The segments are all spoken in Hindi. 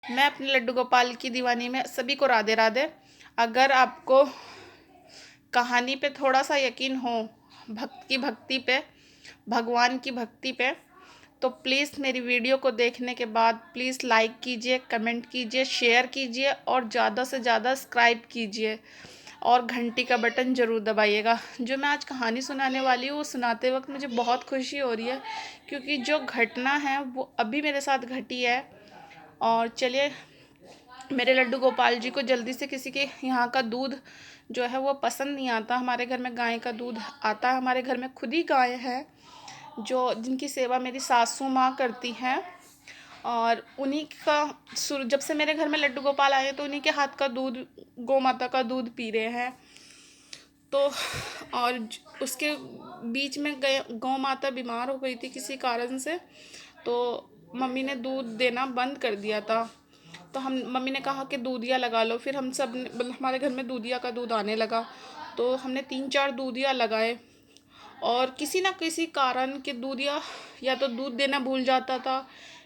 मैं अपने लड्डू गोपाल की दीवानी में सभी को राधे राधे। अगर आपको कहानी पे थोड़ा सा यकीन हो, भक्ति पे, भगवान की भक्ति पे, तो प्लीज़ मेरी वीडियो को देखने के बाद प्लीज़ लाइक कीजिए, कमेंट कीजिए, शेयर कीजिए और ज़्यादा से ज़्यादा सब्सक्राइब कीजिए और घंटी का बटन ज़रूर दबाइएगा। जो मैं आज कहानी सुनाने वाली हूँ वो सुनाते वक्त मुझे बहुत खुशी हो रही है, क्योंकि जो घटना है वो अभी मेरे साथ घटी है। और चलिए, मेरे लड्डू गोपाल जी को जल्दी से किसी के यहाँ का दूध जो है वो पसंद नहीं आता। हमारे घर में गाय का दूध आता है, हमारे घर में खुद ही गाय है जो जिनकी सेवा मेरी सासू माँ करती हैं। और उन्हीं का जब से मेरे घर में लड्डू गोपाल आए तो उन्हीं के हाथ का दूध, गौ माता का दूध पी रहे हैं। तो और उसके बीच में गए गौ माता बीमार हो गई थी किसी कारण से, तो मम्मी ने दूध देना बंद कर दिया था। तो हम मम्मी ने कहा कि दूधिया लगा लो। फिर हम सब मतलब हमारे घर में दूधिया का दूध आने लगा, तो हमने 3-4 दूधिया लगाए। और किसी ना किसी कारण के दूधिया या तो दूध देना भूल जाता था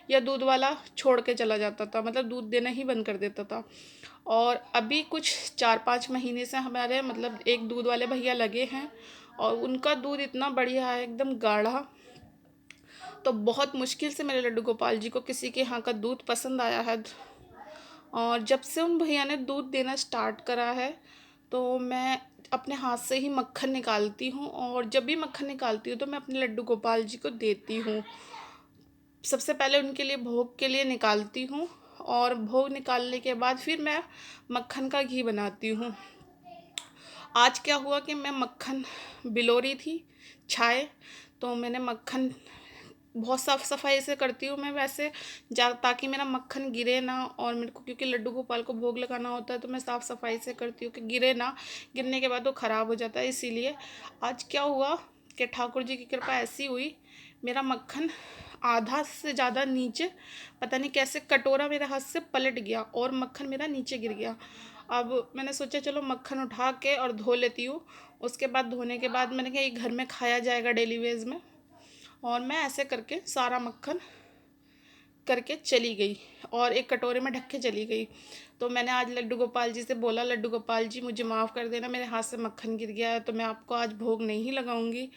या दूध वाला छोड़ के चला जाता था, मतलब दूध देना ही बंद कर देता था। और अभी कुछ 4-5 महीने से हमारे मतलब एक दूध वाले भैया लगे हैं और उनका दूध इतना बढ़िया है, एकदम गाढ़ा। तो बहुत मुश्किल से मेरे लड्डू गोपाल जी को किसी के यहाँ का दूध पसंद आया है। और जब से उन भैया ने दूध देना स्टार्ट करा है तो मैं अपने हाथ से ही मक्खन निकालती हूँ, और जब भी मक्खन निकालती हूँ तो मैं अपने लड्डू गोपाल जी को देती हूँ। सबसे पहले उनके लिए भोग के लिए निकालती हूँ, और भोग निकालने के बाद फिर मैं मक्खन का घी बनाती हूँ। आज क्या हुआ कि मैं मक्खन बिलो रही थी छाए, तो मैंने मक्खन बहुत साफ़ सफाई से करती हूँ मैं वैसे, जा ताकि मेरा मक्खन गिरे ना। और मेरे को क्योंकि लड्डू गोपाल को भोग लगाना होता है तो मैं साफ़ सफाई से करती हूँ कि गिरे ना, गिरने के बाद वो ख़राब हो जाता है। इसीलिए आज क्या हुआ कि ठाकुर जी की कृपा ऐसी हुई, मेरा मक्खन आधा से ज़्यादा नीचे, पता नहीं कैसे कटोरा मेरे हाथ से पलट गया और मक्खन मेरा नीचे गिर गया। अब मैंने सोचा चलो मक्खन उठा के और धो लेती हूँ। उसके बाद धोने के बाद मैंने कहा ये घर में खाया जाएगा डेली वेज में, और मैं ऐसे करके सारा मक्खन करके चली गई और एक कटोरे में ढक के चली गई। तो मैंने आज लड्डू गोपाल जी से बोला, लड्डू गोपाल जी मुझे माफ़ कर देना, मेरे हाथ से मक्खन गिर गया है तो मैं आपको आज भोग नहीं लगाऊंगी।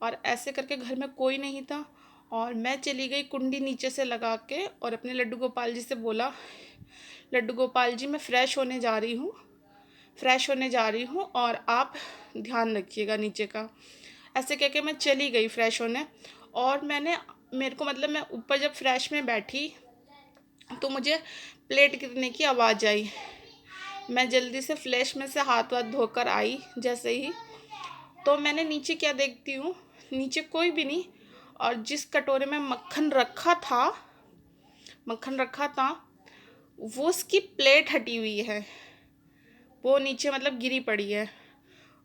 और ऐसे करके घर में कोई नहीं था और मैं चली गई कुंडी नीचे से लगा के, और अपने लड्डू गोपाल जी से बोला, लड्डू गोपाल जी मैं फ़्रेश होने जा रही हूँ, फ्रेश होने जा रही हूँ और आप ध्यान रखिएगा नीचे का। ऐसे कह के मैं चली गई फ्रेश होने। और मेरे को मतलब मैं ऊपर जब फ्रेश में बैठी तो मुझे प्लेट गिरने की आवाज़ आई। मैं जल्दी से फ्लैश में से हाथ वाथ धोकर आई जैसे ही, तो मैंने नीचे क्या देखती हूँ, नीचे कोई भी नहीं। और जिस कटोरे में मक्खन रखा था वो उसकी प्लेट हटी हुई है, वो नीचे मतलब गिरी पड़ी है।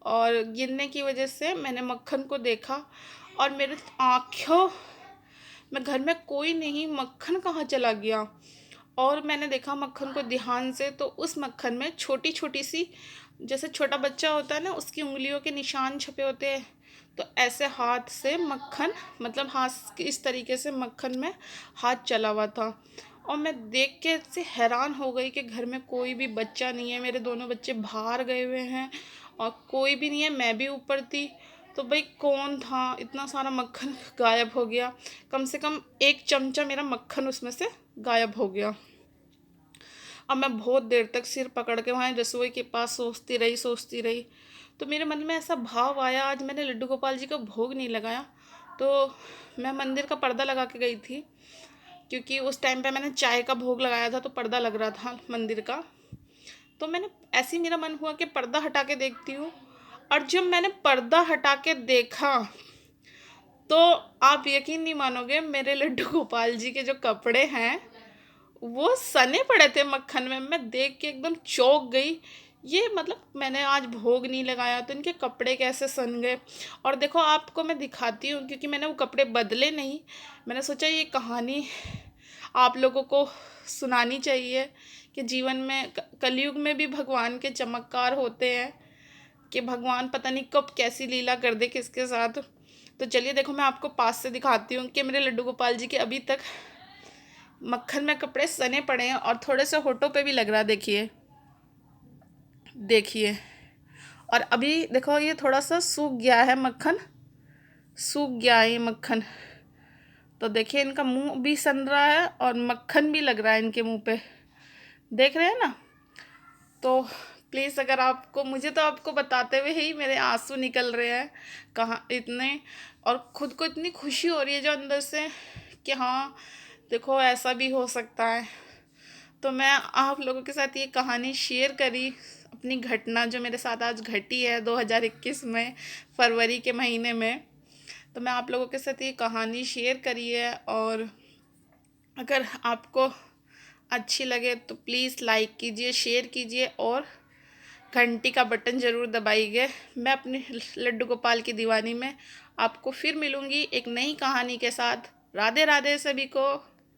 और गिरने की वजह से मैंने मक्खन को देखा और मेरे आँखों में घर में कोई नहीं, मक्खन कहाँ चला गया। और मैंने देखा मक्खन को ध्यान से, तो उस मक्खन में छोटी छोटी सी, जैसे छोटा बच्चा होता है ना उसकी उंगलियों के निशान छपे होते हैं, तो ऐसे हाथ से मक्खन, मतलब हाथ इस तरीके से मक्खन में हाथ चला हुआ था। और मैं देख के से हैरान हो गई कि घर में कोई भी बच्चा नहीं है, मेरे दोनों बच्चे बाहर गए हुए हैं और कोई भी नहीं है, मैं भी ऊपर थी। तो भाई कौन था, इतना सारा मक्खन गायब हो गया। कम से कम 1 चमचा मेरा मक्खन उसमें से गायब हो गया। अब मैं बहुत देर तक सिर पकड़ के वहाँ रसोई के पास सोचती रही। तो मेरे मन में ऐसा भाव आया, आज मैंने लड्डू गोपाल जी का भोग नहीं लगाया। तो मैं मंदिर का पर्दा लगा के गई थी, क्योंकि उस टाइम पे मैंने चाय का भोग लगाया था तो पर्दा लग रहा था मंदिर का। तो मैंने ऐसे ही मेरा मन हुआ कि पर्दा हटा के देखती हूँ। और जब मैंने पर्दा हटा के देखा तो आप यकीन नहीं मानोगे, मेरे लड्डू गोपाल जी के जो कपड़े हैं वो सने पड़े थे मक्खन में। मैं देख के एकदम चौंक गई, ये मतलब मैंने आज भोग नहीं लगाया तो इनके कपड़े कैसे सन गए। और देखो आपको मैं दिखाती हूँ, क्योंकि मैंने वो कपड़े बदले नहीं, मैंने सोचा ये कहानी आप लोगों को सुनानी चाहिए कि जीवन में कलयुग में भी भगवान के चमत्कार होते हैं, कि भगवान पता नहीं कब कैसी लीला कर दे किसके साथ। तो चलिए देखो मैं आपको पास से दिखाती हूँ कि मेरे लड्डू गोपाल जी के अभी तक मक्खन में कपड़े सने पड़े हैं और थोड़े से होठों पे भी लग रहा है, देखिए देखिए। और अभी देखो ये थोड़ा सा सूख गया है मक्खन, सूख गया है ये मक्खन। तो देखिए इनका मुंह भी सन रहा है और मक्खन भी लग रहा है इनके मुंह पे, देख रहे हैं ना। तो प्लीज़ अगर आपको, मुझे तो आपको बताते हुए ही मेरे आंसू निकल रहे हैं कहाँ इतने, और खुद को इतनी खुशी हो रही है जो अंदर से कि हाँ देखो ऐसा भी हो सकता है। तो मैं आप लोगों के साथ ये कहानी शेयर करी, अपनी घटना जो मेरे साथ आज घटी है 2021 में फरवरी के महीने में। तो मैं आप लोगों के साथ ये कहानी शेयर करी है, और अगर आपको अच्छी लगे तो प्लीज़ लाइक कीजिए, शेयर कीजिए और घंटी का बटन ज़रूर दबाइए। मैं अपने लड्डू गोपाल की दीवानी में आपको फिर मिलूँगी एक नई कहानी के साथ। राधे राधे सभी को।